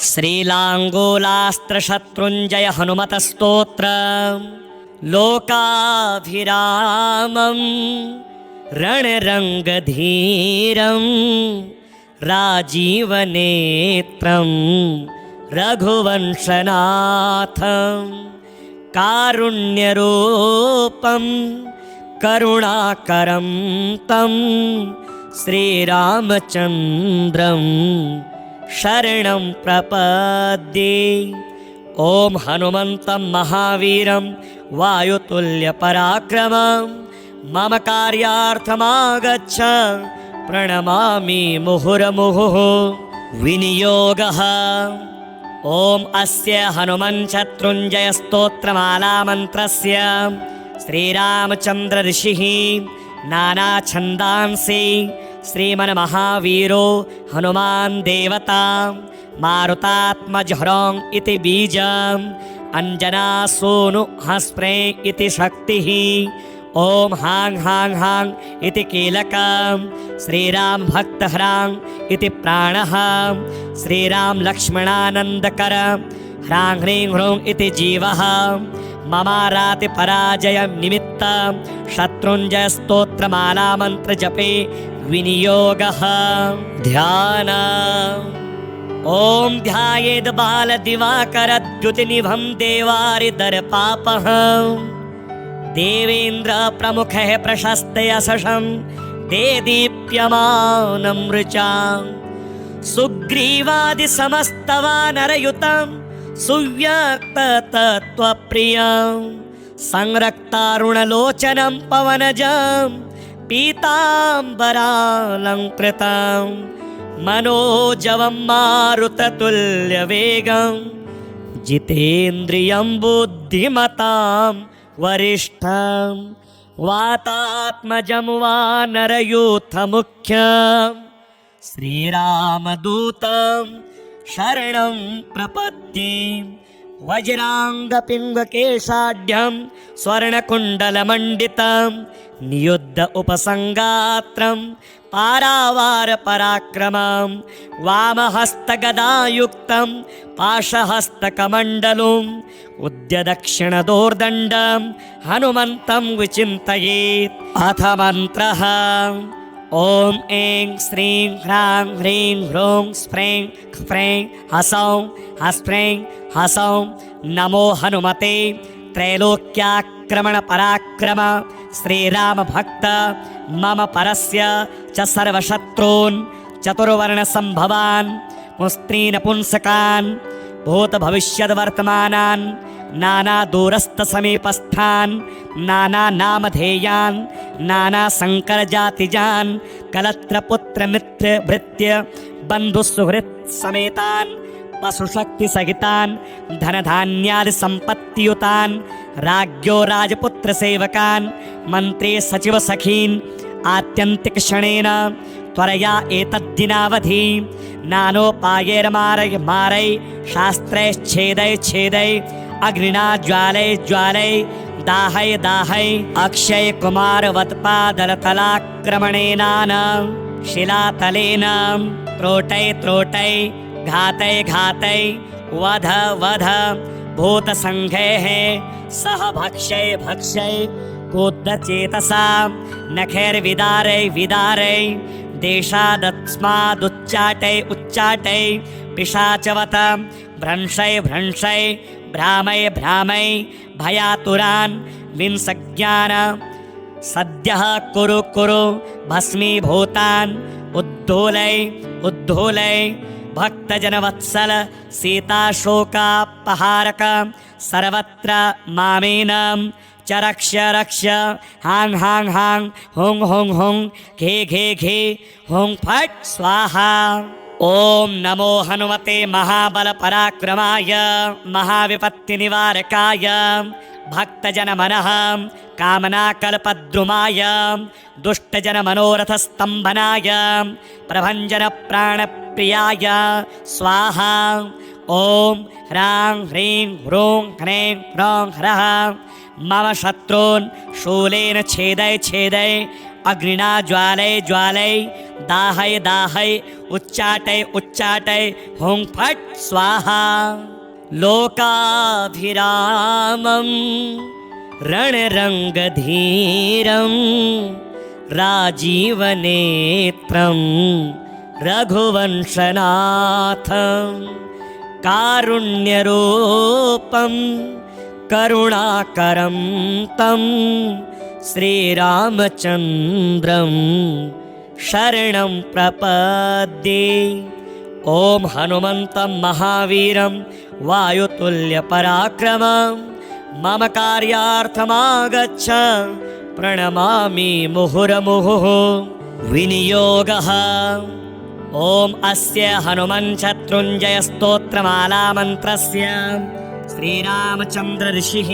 श्रीलाङ्गूलास्त्रशत्रुञ्जय हनुमतस्तोत्र लोकाभिरामं रणरङ्गधीरं राजीवनेत्रं रघुवंशनाथं कारुण्यरूपं करुणाकरं तं श्रीरामचन्द्रं शरणं प्रपद्ये। ॐ हनुमन्तं महावीरं वायुतुल्यपराक्रमं मम कार्यार्थमागच्छ प्रणमामि मुहुर्मुहुः। विनियोगः ॐ अस्य हनुमच्छत्रुञ्जय स्तोत्रमालामन्त्रस्य श्रीरामचन्द्र ऋषिः नानाछन्दांसि श्रीमन्महावीरो हनुमान् देवता मारुतात्मजह्रौं इति बीजम् अंजनासूनु हस्प्रे इति शक्तिः। ॐ हां हां हां इति कीलकं श्रीराम भक्तह्रां इति प्राणः श्रीराम लक्ष्मणानन्दकर ह्रां ह्रीं ह्रूं इति जीवः ममाराति पराजय निमित्त शत्रुञ्जय स्तोत्रमालामन्त्र जपे विनियोगः। ध्यान ॐ ध्यायेद् बालदिवाकरद्युतिनिभं देवारिदर्पापः देवेन्द्र प्रमुखः प्रशस्ते यशसं देदीप्यमानं ऋचां सुग्रीवादिसमस्तवानरयुतं सुव्यक्ततत्त्वप्रियं संरक्तारुणलोचनं पवनजं पीताम्बरालङ्कृतं मनोजवं मारुततुल्यवेगं जितेन्द्रियं बुद्धिमतां वरिष्ठं वातात्मजं वानरयूथमुख्यं श्रीरामदूतं शरणं प्रपद्ये। वज्राङ्गपिङ्गकेशाढ्यं स्वर्णकुण्डलमण्डितं नियुद्ध उपसङ्गात्रं पारावारपराक्रमं वामहस्तगदायुक्तं पाशहस्तकमण्डलुम् उद्यदक्षिणदोर्दण्डं हनुमन्तं विचिन्तयेत्। अथ मन्त्रः ॐ ऐं श्रीं ह्रां ह्रीं ह्रूं स्फ्रें ख्फ्रें हसौं हस्फ्रें हसौं नमो हनुमते त्रैलोक्याक्रमणपराक्रम श्रीरामभक्त मम परस्य च सर्वशत्रून् चतुर्वर्णसम्भवान् पुंस्त्रीनपुंसकान् भूतभविष्यद्वर्तमानान् नानादूरस्थसमीपस्थान् नानानामधेयान् नानासङ्करजातिजान् कलत्रपुत्रमित्रभृत्य बन्धुसुहृत्समेतान् पशुशक्तिसहितान् धनधान्यादिसम्पत्तियुतान् राज्ञो राजपुत्रसेवकान् मन्त्री सचिवसखीन् आत्यन्तिकक्षणेन त्वरया एतद्दिनावधि नानोपायैर्मारय मारै शास्त्रैश्छेदै छेदै अग्निना ज्वालै ज्वालै दाहै दाहै अक्षय कुमारवत्पादलतलाक्रमणेनान शिलातलेन त्रोटै त्रोटै घातै घातै वध वध भूतसङ्घैः सह भक्षै भक्षै कुद्धचेतसा नखैर्विदारै विदारै देशादस्मादुच्चाटै उच्चाटै पिशाचवत भ्रंशै भ्रंशै भ्रामै भ्रामै भयातुरान् विंसज्ञान सद्यः कुरु कुरु भस्मीभूतान् उद्धूलै उद्धूलै भक्तजनवत्सल सीताशोकापहारक सर्वत्र मामेनं च रक्ष रक्ष हां हां हां हुं हुं हुं घे घे घे हुं फट् स्वाहा। ॐ नमो हनुमते महाबलपराक्रमाय महाविपत्तिनिवारकाय भक्तजनमनः कामनाकल्पद्रुमाय दुष्टजनमनोरथस्तम्भनाय प्रभञ्जनप्राणप्रियाय स्वाहा। ॐ ह्रां ह्रीं ह्रूं ह्रें ह्रौं ह्रः मम शत्रून् शूलेन छेदै छेदै अग्निना ज्वालय ज्वालय दाहय दाहय उच्चाटय उच्चाटय हुं फट् स्वाहा लोकाभिरामं रणरङ्गधीरं राजीवनेत्रं रघुवंशनाथं कारुण्यरूपं करुणाकरं तं श्रीरामचन्द्रं शरणं प्रपद्ये। ॐ हनुमन्तं महावीरं वायुतुल्यपराक्रमं मम कार्यार्थमागच्छ प्रणमामि मुहुर्मुहुः। विनियोगः ॐ अस्य हनुमन् शत्रुञ्जय स्तोत्रमाला मन्त्रस्य श्रीरामचन्द्र ऋषिः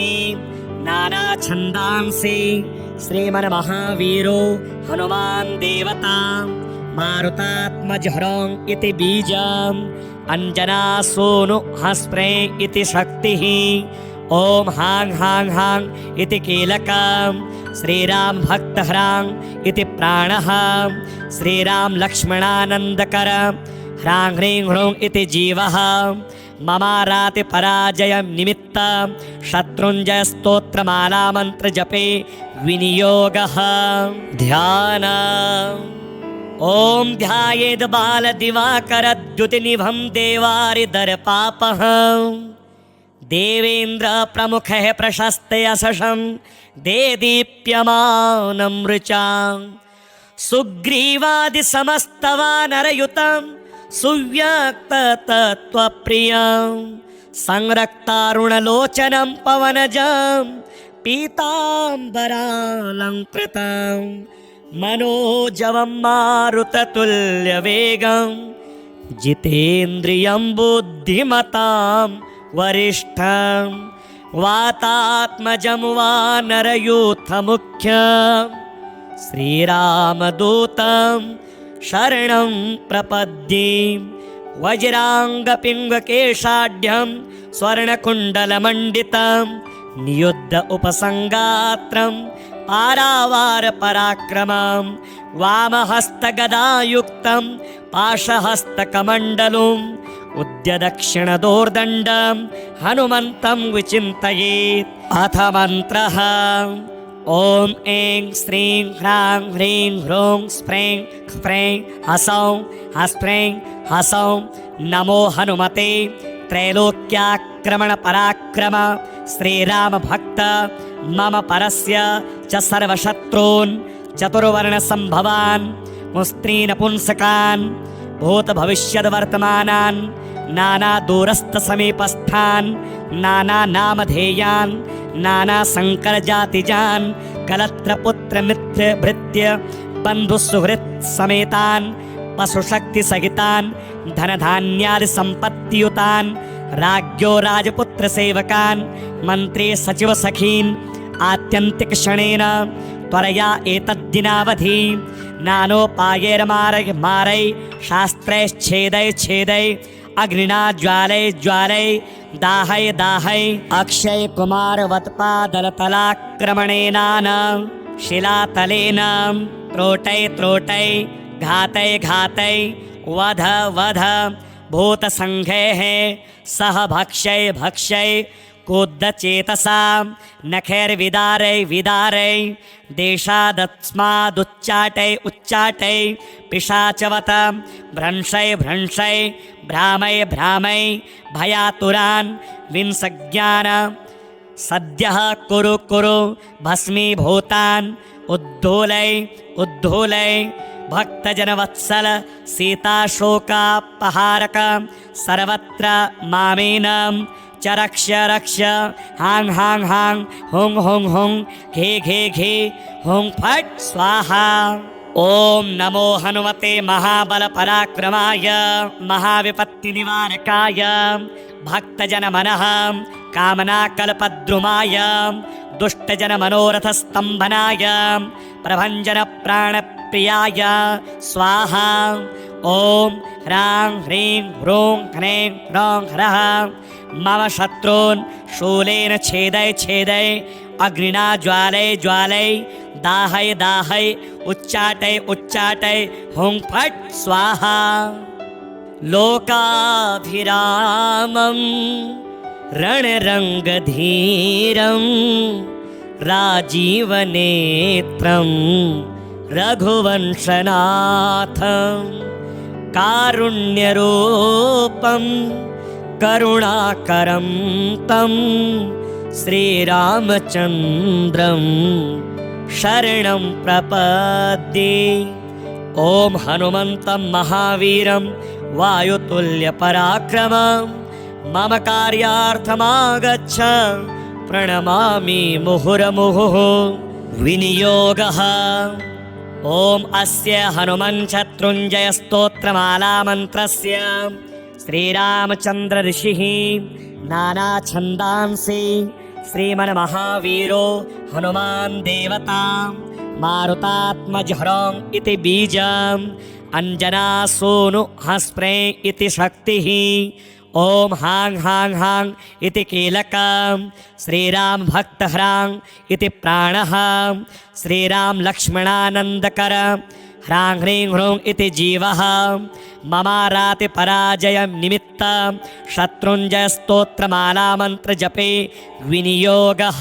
नानाछन्दांसि श्रीमन्महावीरो हनुमान् देवता मारुतात्मजहरं इति बीजम् अञ्जनासूनु हस्प्रे इति शक्तिः। ॐ हां हां हां इति कीलकं श्रीराम भक्तहरां इति प्राणः श्रीराम लक्ष्मणानन्दकर ह्रां ह्रीं ह्रूं इति जीवः ममाराति पराजय निमित्त शत्रुञ्जय स्तोत्रमाला मंत्र जपे विनियोगः। ध्यान ॐ ध्यायेद् बालदिवाकरद्युतिनिभं देवारिदर्पापः देवेन्द्र प्रमुखः प्रशस्ते यशसं देदीप्यमानं ऋचां सुग्रीवादि समस्तवानरयुतं सुव्यक्ततत्त्वप्रियं संरक्तारुणलोचनं पवनजं पीताम्बरालङ्कृतं मनोजवं मारुततुल्यवेगं जितेन्द्रियं बुद्धिमतां वरिष्ठं वातात्मजं वानरयूथमुख्यं श्रीरामदूतं शरणं प्रपद्ये। वज्राङ्गपिङ्गकेशाढ्यं स्वर्णकुण्डलमण्डितं नियुद्ध उपसङ्गात्रं पारावारपराक्रमं वामहस्तगदायुक्तं पाशहस्तकमण्डलुम् उद्यदक्षिणदोर्दण्डं हनुमन्तं विचिन्तयेत्। अथ मन्त्रः ॐ ऐं श्रीं ह्रां ह्रीं ह्रूं स्फ्रें ख्फ्रें हसौं हस्फ्रें हसौं नमो हनुमते त्रैलोक्याक्रमणपराक्रम श्रीरामभक्त मम परस्य च सर्वशत्रून् चतुर्वर्णसम्भवान् मुस्त्रीनपुंसकान् भूतभविष्यद्वर्तमानान् नानादूरस्थसमीपस्थान् नानानामधेयान् नानासङ्करजातिजान् कलत्रपुत्रमित्रभृत्य बन्धुसुहृत्समेतान् पशुशक्तिसहितान् धनधान्यादिसम्पत्तियुतान् राज्ञो राजपुत्रसेवकान् मन्त्री सचिवसखीन् आत्यन्तिकक्षणेन त्वरया एतद्दिनावधि नानोपायैर्मारय मारय शास्त्रैश्छेदय छेदय अग्निना ज्वालय ज्वालय दाहय दाहय अक्षय कुमार वत्पादलतलाक्रमणेनान शिलातलेन त्रोटय त्रोटय घातय घातय वध वध भूतसङ्घैः सह भक्षय भक्षय कोद्दचेतसा नखैर्विदारय विदारय देशादस्मादुच्चाटय उच्चाटय पिशाचवत भ्रंशय भ्रंशय भ्रामय भ्रामय भयातुरान् विंसज्ञान सद्यः कुरु कुरु भस्मीभूतान् उद्धूलय उद्धूलय भक्तजनवत्सल सीताशोकापहारक सर्वत्र मामेनं च रक्ष रक्ष हां हां हां हुं हुं हुं घे घे घे हुं फट् स्वाहा। ओम नमो हनुमते महाबलपराक्रमाय महाविपत्तिनिवारकाय भक्तजनमनः कामनाकल्पद्रुमाय दुष्टजनमनोरथस्तम्भनाय प्रभञ्जनप्राणप्रियाय स्वाहा। ओम ह्रां ह्रीं ह्रूं ह्रैं ह्रौं ह्रः मम शत्रून् शूलेन छेदय छेदय अग्निना ज्वालय ज्वालय दाहय दाहय उच्चाटय उच्चाटय हुं फट् स्वाहा लोकाभिरामं रणरङ्गधीरं राजीवनेत्रं रघुवंशनाथं कारुण्यरूपं करुणाकरं तं श्रीरामचन्द्रं शरणं प्रपद्ये। ॐ हनुमन्तं महावीरं वायुतुल्यपराक्रमं मम कार्यार्थमागच्छ प्रणमामि मुहुर्मुहुः। विनियोगः ॐ अस्य हनुमन् शत्रुञ्जय स्तोत्रमालामन्त्रस्य श्रीरामचन्द्र ऋषिः नानाछन्दांसि श्रीमन्महावीरो हनुमान् देवता मारुतात्मजहरम् इति बीजम् अंजनासूनु हस्प्रे इति शक्तिः। ॐ हां हां हां इति कीलकं श्रीराम भक्तह्रां इति प्राणः श्रीराम लक्ष्मणानन्दकर ह्रां ह्रीं ह्रूं इति जीवः ममाराति पराजय निमित्त शत्रुञ्जय स्तोत्रमाला मंत्र जपे विनियोगः।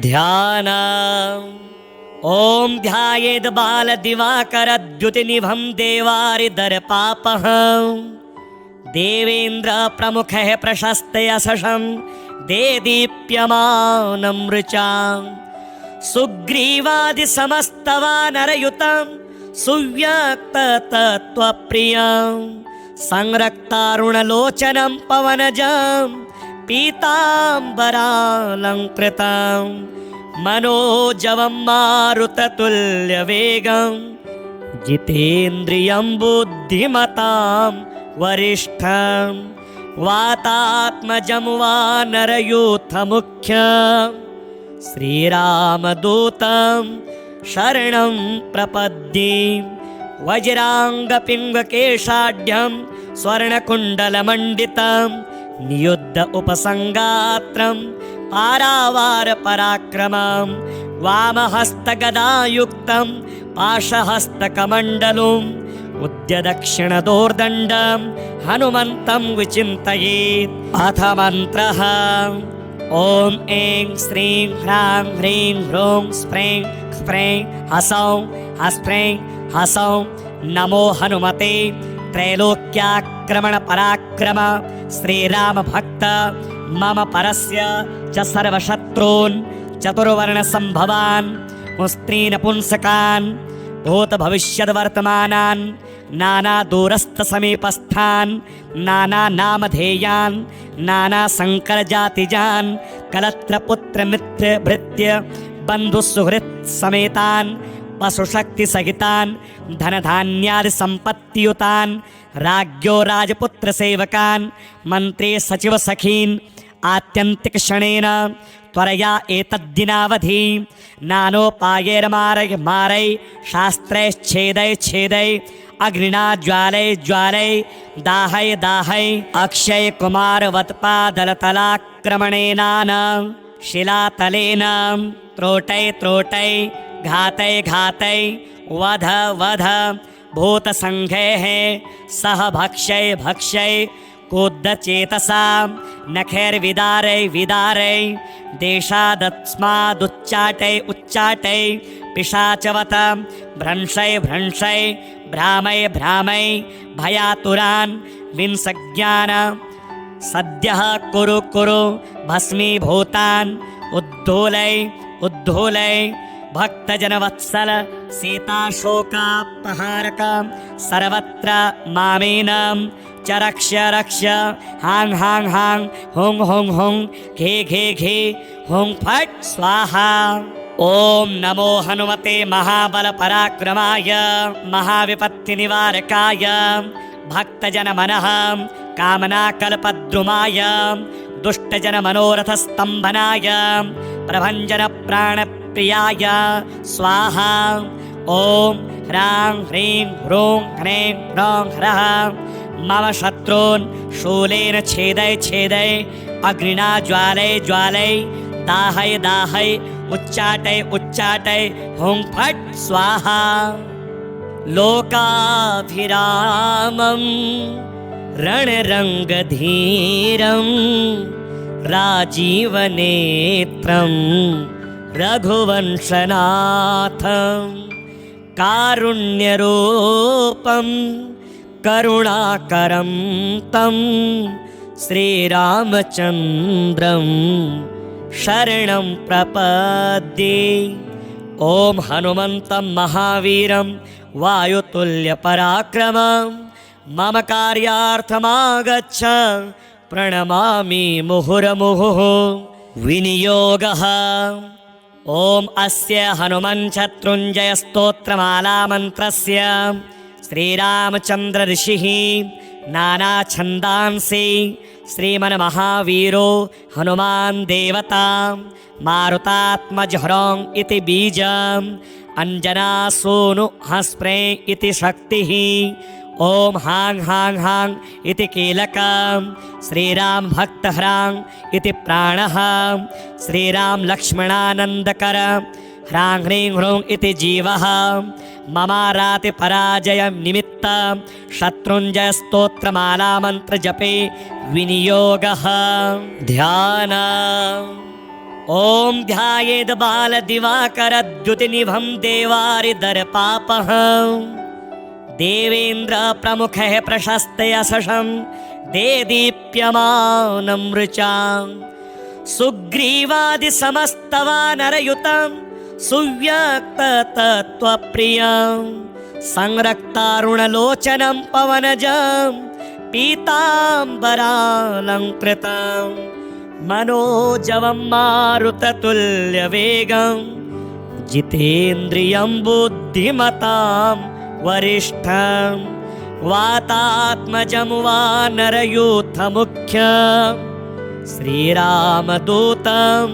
ध्यान ॐ ध्यायेद् बाल दिवाकर द्युतिनिभं देवारिदर्पापः देवेन्द्र प्रमुखः प्रशस्त यशसं देदीप्यमानं ऋचां सुग्रीवादि समस्तवानरयुतं सुव्यक्ततत्त्वप्रियं संरक्तारुणलोचनं पवनजं पीताम्बरालङ्कृतं मनोजवं मारुततुल्यवेगं जितेन्द्रियं बुद्धिमतां वरिष्ठं वातात्मजं वानरयूथमुख्यं श्रीरामदूतं शरणं प्रपद्ये। वज्राङ्गपिङ्गकेशाढ्यं स्वर्णकुण्डलमण्डितं नियुद्ध उपसङ्गात्रं पारावारपराक्रमं वामहस्तगदायुक्तं पाशहस्तकमण्डलुम् उद्यदक्षिणदोर्दण्डं हनुमन्तं विचिन्तयेत्। अथ मन्त्रः ॐ ऐं श्रीं ह्रां ह्रीं ह्रूं स्प्रें स्प्रें हसौं हस्प्रें हसौं नमो हनुमते त्रैलोक्याक्रमणपराक्रम श्रीरामभक्त मम परस्य च सर्वशत्रून् चतुर्वर्णसम्भवान् मुस्त्रीनपुंसकान् भूतभविष्यद्वर्तमानान् नानादूरस्थसमीपस्थान् नानानामधेयान् नानासङ्करजातिजान् कलत्रपुत्रमित्रभृत्य बन्धुसुहृत्समेतान् पशुशक्तिसहितान् धनधान्यादिसम्पत्तियुतान् राज्ञो राजपुत्रसेवकान् मन्त्री सचिवसखीन् आत्यन्तिकक्षणेन त्वरया एतद्दिनावधि नानोपायैर्मारय मारय शास्त्रैश्छेदय छेदय अग्निना ज्वालय ज्वालय दाहय दाहय अक्षय कुमार वत्पादलतलाक्रमणेनान शिलातलेन त्रोटय त्रोटय घातय घातय वध वध भूतसङ्घैः सह भक्षय भक्षय कोद्दचेतसा नखैर्विदारय विदारय देशादस्मादुच्चाटय उच्चाटय पिशाचवत भ्रंशय भ्रंशय भ्रामय भ्रामय भयातुरान् विंसज्ञान सद्यः कुरु कुरु भस्मीभूतान् उद्धूलय उद्धूलय भक्तजनवत्सल सीताशोकापहारक सर्वत्र मामेनं च रक्ष रक्ष हां हां हां हुं हुं हुं घे घे घे हुं फट् स्वाहा। ओम नमो हनुमते महाबलपराक्रमाय महाविपत्तिनिवारकाय भक्तजनमनः कामनाकल्पद्रुमाय दुष्टजनमनोरथस्तम्भनाय प्रभञ्जनप्राणप्रियाय स्वाहा। ओम ह्रां ह्रीं ह्रूं ह्रें ह्रौं ह्रः मम शत्रून् शूलेन छेदय छेदय अग्निना ज्वालय ज्वालय दाहय दाहय उच्चाटय उच्चाटय हुं फट् स्वाहा लोकाभिरामं रणरङ्गधीरं राजीवनेत्रं रघुवंशनाथं कारुण्यरूपं करुणाकरं तं श्रीरामचन्द्रं शरणं प्रपद्ये। ॐ हनुमन्तं महावीरं वायुतुल्यपराक्रमं मम कार्यार्थमागच्छ प्रणमामि मुहुर्मुहुः। विनियोगः ॐ अस्य हनुमच्छत्रुञ्जय स्तोत्रमाला मन्त्रस्य श्रीरामचन्द्र ऋषिः नानाछन्दांसि श्रीमन्महावीरो हनुमान् देवता मारुतात्मजह्रौं इति बीजम् अंजनासूनु हस्प्रे इति शक्तिः। ॐ हां हां हां इति कीलकं श्रीराम भक्तह्रां इति प्राणः श्रीराम लक्ष्मणानन्दकर ह्रां ह्रीं ह्रूं इति जीवः ममाराति पराजय निमित्त शत्रुञ्जय स्तोत्रमाला मंत्र जपे विनियोगः। ध्यान ॐ ध्यायेद् बालदिवाकरद्युतिनिभं देवारिदर्पापः देवेन्द्र प्रमुखः प्रशस्ते यशसं देदीप्यमानं ऋचां सुग्रीवादिसमस्तवानरयुतं सुव्यक्ततत्त्वप्रियं संरक्तारुणलोचनं पवनजं पीताम्बरालङ्कृतं मनोजवं मारुततुल्यवेगं जितेन्द्रियं बुद्धिमतां वरिष्ठं वातात्मजं वानरयूथमुख्यं श्रीरामदूतं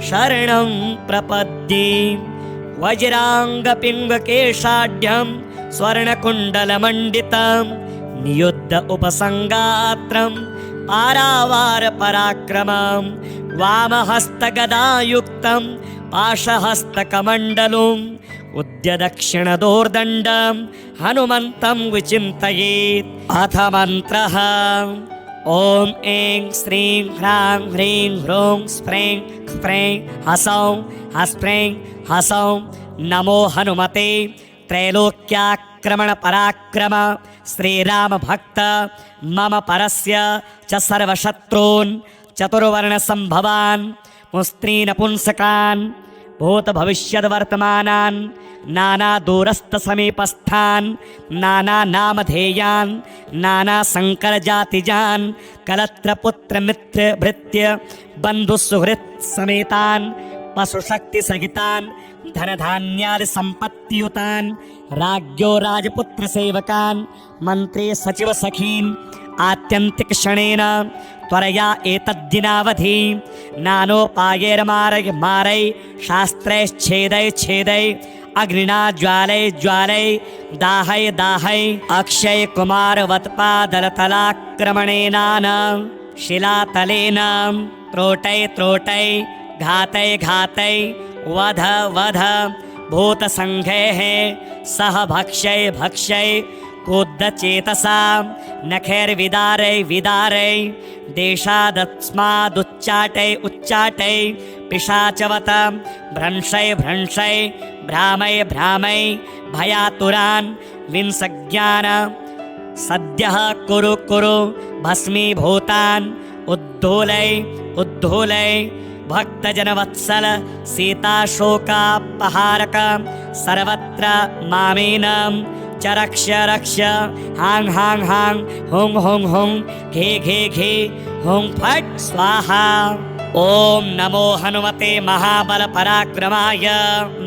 शरणं प्रपद्ये। वज्राङ्गपिङ्गकेशाढ्यं स्वर्णकुण्डलमण्डितं नियुद्ध उपसङ्गात्रं पारावारपराक्रमं वामहस्तगदायुक्तं पाशहस्तकमण्डलुम् उद्यदक्षिणदोर्दण्डं हनुमन्तं विचिन्तयेत्। अथ मन्त्रः ॐ ऐं श्रीं ह्रां ह्रीं ह्रूं स्फ्रें ख्फ्रें हसौं हस्फ्रें हसौं नमो हनुमते त्रैलोक्याक्रमणपराक्रम श्रीरामभक्त मम परस्य च सर्वशत्रून् चतुर्वर्णसम्भवान् मुस्त्रीनपुंसकान् भूतभविष्यद्वर्तमानान् नानादूरस्थसमीपस्थान् नानानामधेयान् नानासङ्करजातिजान् कलत्रपुत्रमित्रभृत्य बन्धुसुहृत्समेतान् पशुशक्तिसहितान् धनधान्यादिसम्पत्तियुतान् राज्ञो राजपुत्रसेवकान् मन्त्री सचिवसखीन् आत्यन्तिकक्षणेन त्वरया एतद्दिनावधि नानोपायैर्मारय मारय शास्त्रैश्छेदय छेदय अग्निना ज्वालय ज्वालय दाहय दाहय अक्षय कुमार वत्पादलतलाक्रमणेनान शिलातलेन त्रोटय त्रोटय घातय घातय वध वध भूतसङ्घैः सह भक्षय भक्षय कोद्दचेतसा नखैर्विदारय विदारय देशादस्मादुच्चाटय उच्चाटय पिशाचवत भ्रंशय भ्रंशय भ्रामय भ्रामय भयातुरान् विंसज्ञान सद्यः कुरु कुरु भस्मीभूतान् उद्धूलय उद्धूलय भक्तजनवत्सल सीताशोकापहारक सर्वत्र मामेनं च रक्ष रक्ष हां हां हां हुं हुं हुं घे घे घे हुं फट् स्वाहा। ॐ नमो हनुमते महाबलपराक्रमाय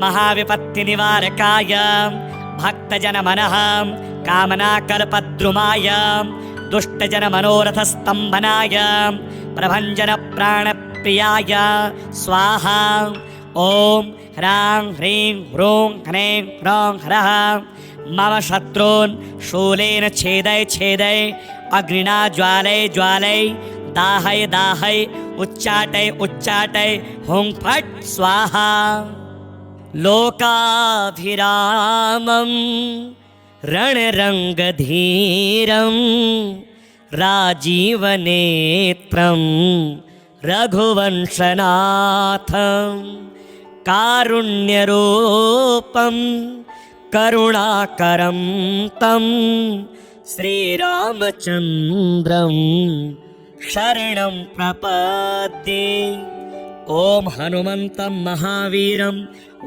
महाविपत्तिनिवारकाय भक्तजनमनः कामनाकल्पद्रुमाय दुष्टजनमनोरथस्तम्भनाय प्रभञ्जनप्राणप्रियाय स्वाहा। ॐ ह्रां ह्रीं ह्रूं ह्रैं ह्रौं ह्रः मम शत्रून् शूलेन छेदय छेदय अग्निना ज्वालय ज्वालय दाहय दाहय उच्चाटय उच्चाटय हुं फट् स्वाहा लोकाभिरामं रणरङ्गधीरं राजीवनेत्रं रघुवंशनाथं कारुण्यरूपं करुणाकरं तं श्रीरामचन्द्रं शरणं प्रपद्ये। ॐ हनुमन्तं महावीरं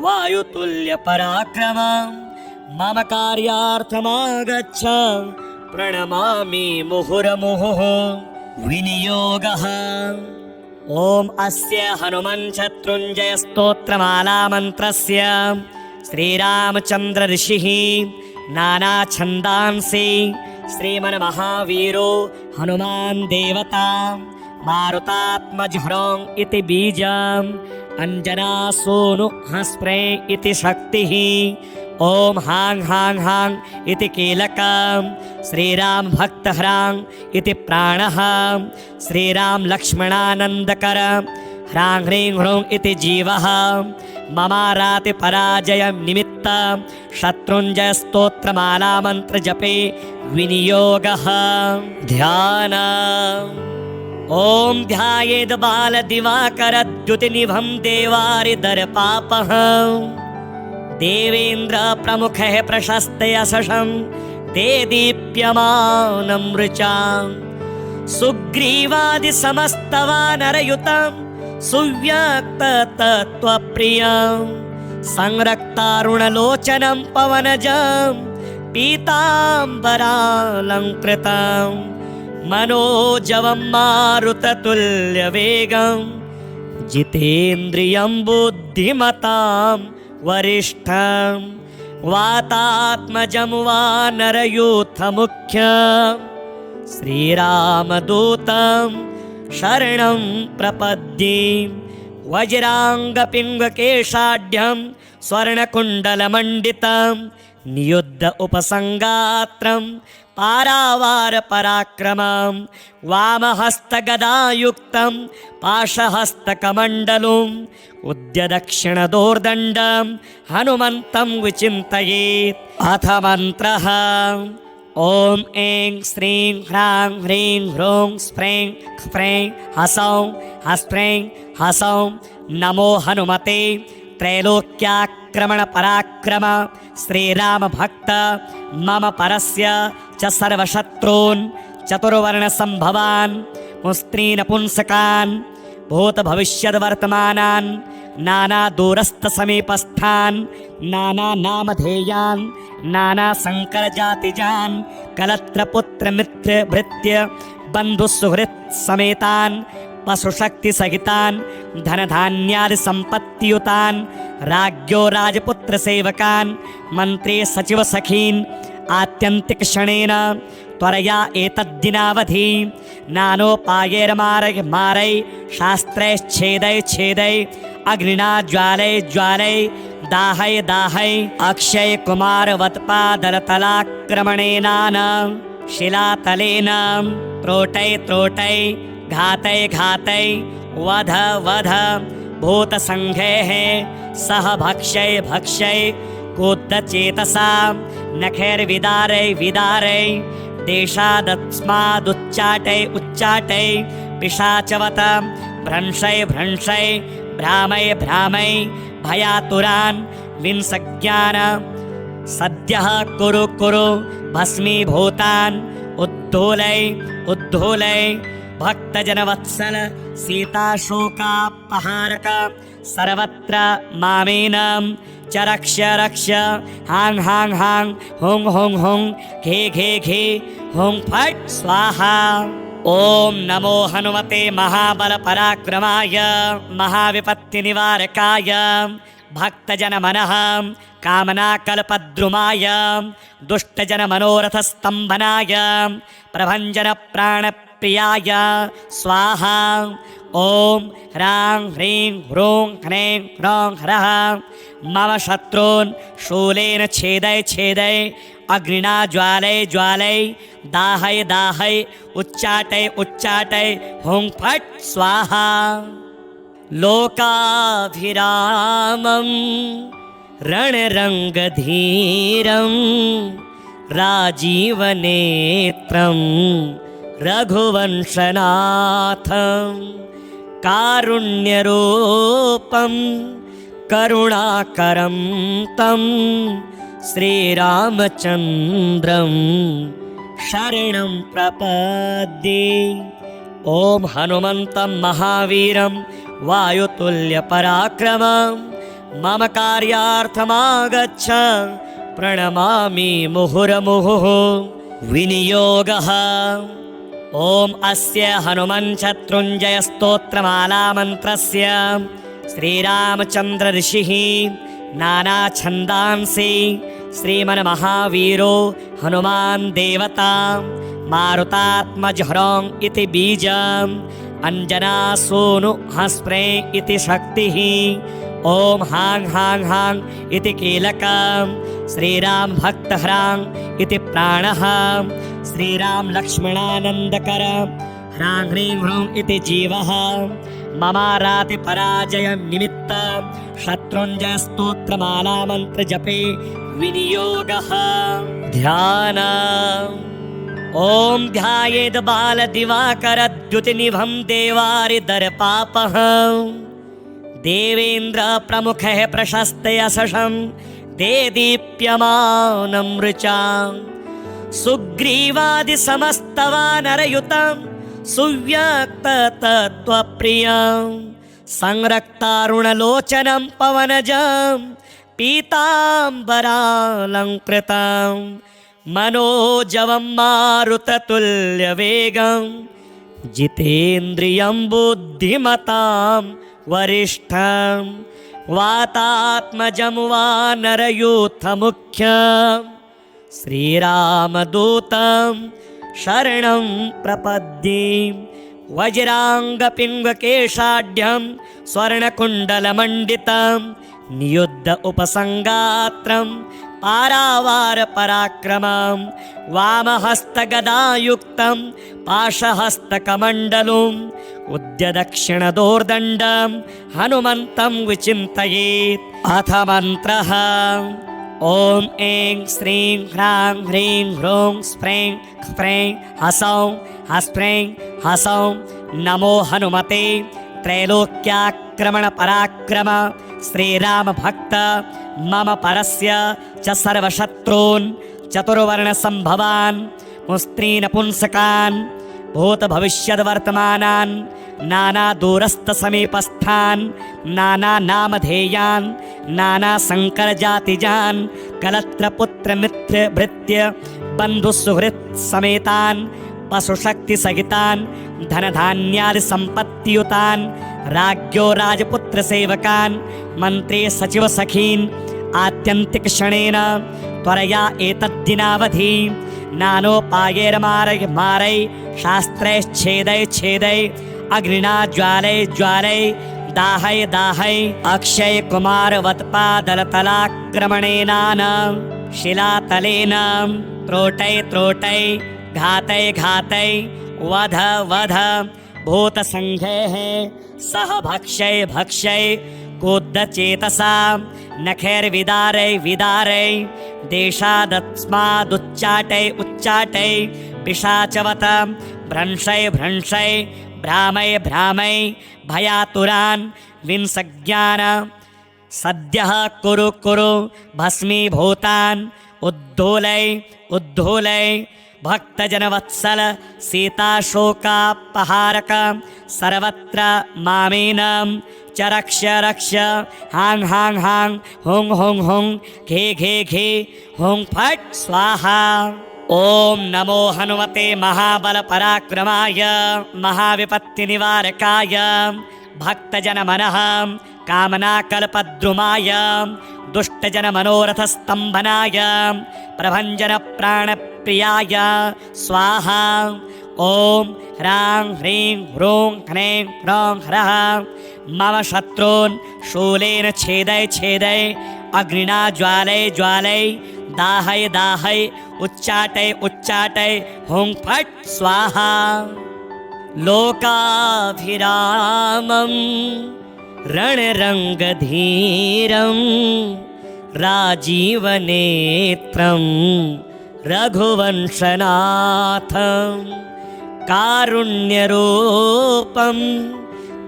वायुतुल्यपराक्रमं मम कार्यार्थमागच्छ प्रणमामि मुहुर्मुहुः। विनियोगः। ॐ अस्य हनुमन् शत्रुञ्जय स्तोत्रमाला मन्त्रस्य श्रीरामचन्द्र ऋषिः नानाछन्दांसि श्रीमन्महावीरो हनुमान् देवता मारुतात्मजह्रं इति बीजम् अंजनासूनु हस्प्रे इति शक्तिः। ॐ हां हां हां इति कीलकं श्रीराम भक्तह्रां इति प्राणः श्रीराम लक्ष्मणानन्दकर ह्रां ह्रीं ह्रूं इति जीवः ममाराति पराजय निमित्त शत्रुञ्जय स्तोत्रमाला मंत्र जपे विनियोगः। ध्यान। ॐ ध्यायेद् बालदिवाकरद्युतिनिभं देवारिदर्पापः देवेन्द्र प्रमुखः प्रशस्ते यशसं ते दीप्यमानं ऋचां सुग्रीवादिसमस्तवानरयुतं सुव्यक्ततत्त्वप्रियं संरक्तारुणलोचनं पवनजं पीताम्बरालङ्कृतं मनोजवं मारुततुल्यवेगं जितेन्द्रियं बुद्धिमतां वरिष्ठं वातात्मजं वानरयूथमुख्यं श्रीरामदूतं शरणं प्रपद्ये। वज्राङ्गपिङ्गकेशाढ्यं स्वर्णकुण्डलमण्डितं नियुद्ध उपसङ्गात्रं पारावारपराक्रमं वामहस्तगदायुक्तं पाशहस्तकमण्डलुम् उद्यदक्षिणदोर्दण्डं हनुमन्तं विचिन्तयेत्। अथ मन्त्रः। ॐ ऐं श्रीं ह्रां ह्रीं ह्रूं स्फ्रें ख्फ्रें हसौं हस्फ्रें हसौं नमो हनुमते त्रैलोक्याक्रमणपराक्रम श्रीरामभक्त मम परस्य च सर्वशत्रून् चतुर्वर्णसम्भवान् मुस्त्रीनपुंसकान् भूतभविष्यद्वर्तमानान् नानादूरस्थसमीपस्थान् नानानामधेयान् नानासङ्करजातिजान् कलत्रपुत्रमित्रभृत्य बन्धुसुहृत्समेतान् पशुशक्तिसहितान् धनधान्यादिसम्पत्तियुतान् राज्ञो राजपुत्रसेवकान् मन्त्री सचिवसखीन् आत्यन्तिकक्षणेन त्वरया एतद्दिनावधि नानोपायैर्मारै मारै शास्त्रैश्छेदै छेदै अग्निना ज्वालै ज्वालै दाहै दाहै अक्षय कुमारवत्पादलतलाक्रमणेनान शिलातलेन त्रोटै त्रोटै घातै घातै वध वध भूतसङ्घैः सह भक्षै भक्षै कूद्धचेतसा नखैर्विदारै विदारै देशादस्मादुच्चाटै उच्चाटै पिशाचवत भ्रंशै भ्रंशै भ्रामै भ्रामै भयातुरान् विंसज्ञान सद्यः कुरु कुरु भस्मीभूतान् उद्धूलै उद्धूलै भक्तजनवत्सल सीताशोकापहारक सर्वत्र मामेनं च रक्ष रक्ष हां हां हां हुं हुं हुं घे घे घे हुं फट् स्वाहा। ॐ नमो हनुमते महाबलपराक्रमाय महाविपत्तिनिवारकाय भक्तजनमनः कामनाकल्पद्रुमाय दुष्टजनमनोरथस्तम्भनाय प्रभञ्जनप्राणप्रियाय स्वाहा। ॐ ह्रां ह्रीं ह्रूं ह्रैं ह्रौं ह्रः मम शत्रून् शूलेन छेदै छेदै अग्निना ज्वालय ज्वालय दाहय दाहय उच्चाटय उच्चाटय हुं फट् स्वाहा। लोकाभिरामं रणरङ्गधीरं राजीवनेत्रं रघुवंशनाथं कारुण्यरूपं करुणाकरं तं श्रीरामचन्द्रं शरणं प्रपद्ये। ॐ हनुमन्तं महावीरं वायुतुल्यपराक्रमं मम कार्यार्थमागच्छ प्रणमामि मुहुर्मुहुः। विनियोगः। ॐ अस्य हनुमच्छत्रुञ्जय स्तोत्रमाला मन्त्रस्य श्रीरामचन्द्र ऋषिः नानाछन्दांसि श्रीमन्महावीरो हनुमान् देवता मारुतात्मजहरं इति बीजम् अंजनासूनु हस्प्रे इति शक्तिः। ॐ हां हां हां इति कीलकं श्रीराम भक्तहरां इति प्राणः श्रीराम लक्ष्मणानन्दकर ह्रां ह्रीं ह्रूं इति जीवः। ममाराति पराजय निमित्त शत्रुञ्जय स्तोत्रमाला मंत्र जपे विनियोगः। ध्यान। ॐ ध्यायेद् बालदिवाकरद्युतिनिभं देवारिदर्पापः देवेन्द्र प्रमुखः प्रशस्तयशं देदीप्यमानं ऋचां सुग्रीवादिसमस्तवानरयुतं सुव्यक्ततत्त्वप्रियं संरक्तारुणलोचनं पवनजं पीताम्बरालङ्कृतं मनोजवं मारुततुल्यवेगं जितेन्द्रियं बुद्धिमतां वरिष्ठं वातात्मजं वानरयूथमुख्यं श्रीरामदूतं शरणं प्रपद्ये। वज्राङ्गपिङ्गकेशाढ्यं स्वर्णकुण्डलमण्डितं नियुद्ध उपसङ्गात्रं पारावारपराक्रमं वामहस्तगदायुक्तं पाशहस्तकमण्डलुम् उद्यदक्षिणदोर्दण्डं हनुमन्तं विचिन्तयेत्। अथ मन्त्रः। ॐ ऐं श्रीं ह्रां ह्रीं ह्रूं स्फ्रें ह्फ्रें हसौं हस्फ्रें हसौं नमो हनुमते त्रैलोक्याक्रमणपराक्रम श्रीरामभक्त मम परस्य च सर्वशत्रून् चतुर्वर्णसम्भवान् मुस्त्रीनपुंसकान् भूतभविष्यद्वर्तमानान् नानादूरस्थसमीपस्थान् नानानामधेयान् नानासङ्करजातिजान् कलत्रपुत्रमित्रभृत्य बन्धुसुहृत्समेतान् पशुशक्तिसहितान् धनधान्यादिसम्पत्तियुतान् राज्ञो राजपुत्रसेवकान् मन्त्री सचिवसखीन् आत्यन्तिकक्षणेन त्वरया एतद्दिनावधि नानोपायैर्मारै मारै शास्त्रैश्छेदै छेदै अग्निना ज्वालै ज्वालै दाहै दाहै अक्षय कुमारवत्पादलतलाक्रमणेनान शिलातलेन त्रोटै त्रोटै घातै घातै वध वध भूतसङ्घैः सह भक्षै भक्षै कोद्दचेतसा नखैर्विदारै विदारै देशादस्मादुच्चाटै उच्चाटै पिशाचवत भ्रंशै भ्रंशै भ्रामै भ्रामै भयातुरान् विंसज्ञान सद्यः कुरु कुरु भस्मीभूतान् उद्धूलै उद्धूलै भक्तजनवत्सल सीताशोकापहारक सर्वत्र मामेनं च रक्ष रक्ष हां हां हां हुं हुं हुं घे घे घे हुं फट् स्वाहा। ॐ नमो हनुमते महाबलपराक्रमाय महाविपत्तिनिवारकाय भक्तजनमनः कामनाकल्पद्रुमाय दुष्टजनमनोरथस्तम्भनाय प्रभञ्जनप्राणप्रियाय स्वाहा। ॐ ह्रां ह्रीं ह्रूं ह्रैं ह्रौं ह्रः मम शत्रून् शूलेन छेदय छेदय अग्निना ज्वालय ज्वालय दाहय दाहय उच्चाटय उच्चाटय हुं फट् स्वाहा। लोकाभिरामं रणरङ्गधीरं राजीवनेत्रं रघुवंशनाथं कारुण्यरूपं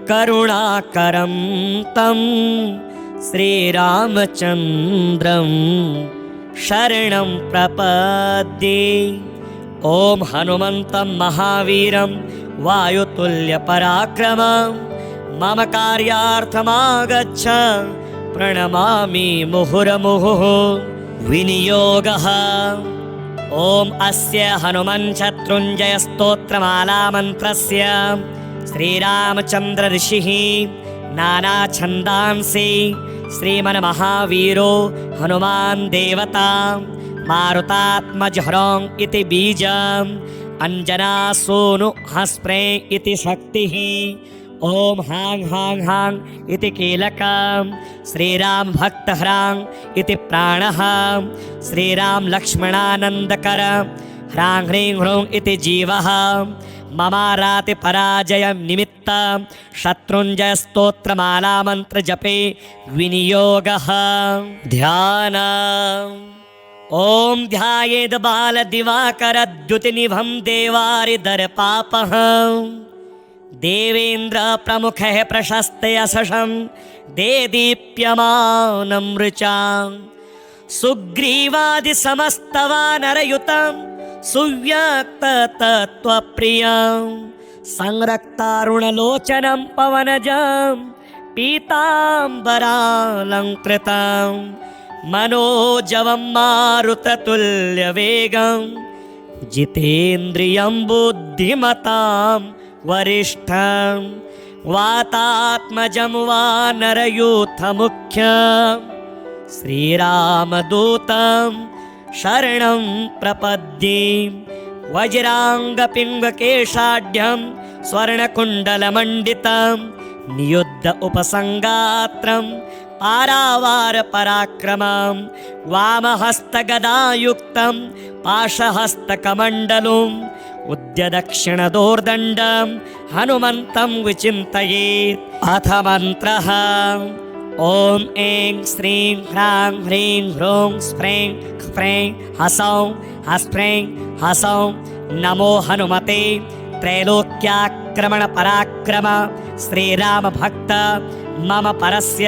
करुणाकरं तं श्रीरामचन्द्रं शरणं प्रपद्ये। ॐ हनुमन्तं महावीरं वायुतुल्यपराक्रमं मम कार्यार्थमागच्छ प्रणमामि मुहुर्मुहुः। विनियोगः। ॐ अस्य हनुमन् शत्रुञ्जय स्तोत्रमाला मन्त्रस्य श्रीरामचन्द्र ऋषिः नानाछन्दांसि श्रीमन्महावीरो हनुमान् देवता मारुतात्मजहरं इति बीजम् अंजनासूनु हस्प्रे इति शक्तिः। ॐ हां हां हां इति कीलकं श्रीराम भक्तह्रां इति प्राणः श्रीराम लक्ष्मणानन्दकर ह्रां ह्रीं ह्रूं इति जीवः ममाराति पराजय निमित्त शत्रुञ्जय स्तोत्रमाला मंत्र जपे विनियोगः। ध्यान। ॐ ध्यायेद् बालदिवाकरद्युतिनिभं देवारिदर्पापः देवेन्द्र प्रमुखः प्रशस्ते यशसं देदीप्यमानं ऋचां सुग्रीवादिसमस्तवानरयुतं सुव्यक्ततत्त्वप्रियं संरक्तारुणलोचनं पवनजं पीताम्बरालङ्कृतं मनोजवं मारुततुल्यवेगं जितेन्द्रियं बुद्धिमतां वरिष्ठं वातात्मजं वानरयूथमुख्यं श्रीरामदूतं शरणं प्रपद्ये। वज्राङ्गपिङ्गकेशाढ्यं स्वर्णकुण्डलमण्डितं नियुद्ध उपसङ्गात्रं पारावारपराक्रमं वामहस्तगदायुक्तं पाशहस्तकमण्डलुम् उद्यदक्षिणदोर्दण्डं हनुमन्तं विचिन्तयेत्। अथ मन्त्रः। ॐ ऐं श्रीं ह्रां ह्रीं ह्रूं स्फ्रें ह्फ्रें हसौं हस्फ्रें हसौं नमो हनुमते त्रैलोक्याक्रमणपराक्रम श्रीरामभक्त मम परस्य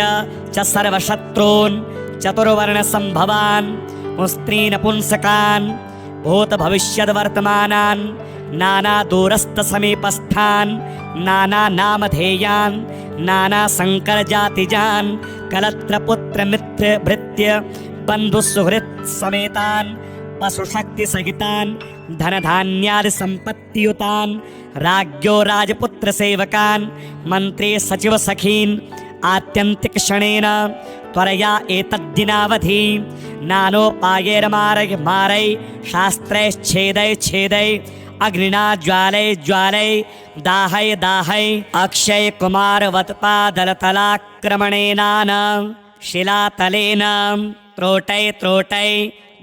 च सर्वशत्रून् चतुर्वर्णसम्भवान् पुंस्त्रीनपुंसकान् भूतभविष्यद्वर्तमानान् नानादूरस्थसमीपस्थान् नानानामधेयान् नानासङ्करजातिजान् कलत्रपुत्रमित्रभृत्य बन्धुसुहृत्समेतान् पशुशक्तिसहितान् धनधान्यादिसम्पत्तियुतान् राज्ञो राजपुत्रसेवकान् मन्त्री सचिवसखीन् आत्यन्तिकक्षणेन त्वरया एतद्दिनावधि नानोपायैर्मारय मारय शास्त्रैश्छेदय छेदय अग्निना ज्वालय ज्वालय दाहय दाहय अक्षय कुमारवत्पादलतलाक्रमणेनान शिलातलेन त्रोटय त्रोटय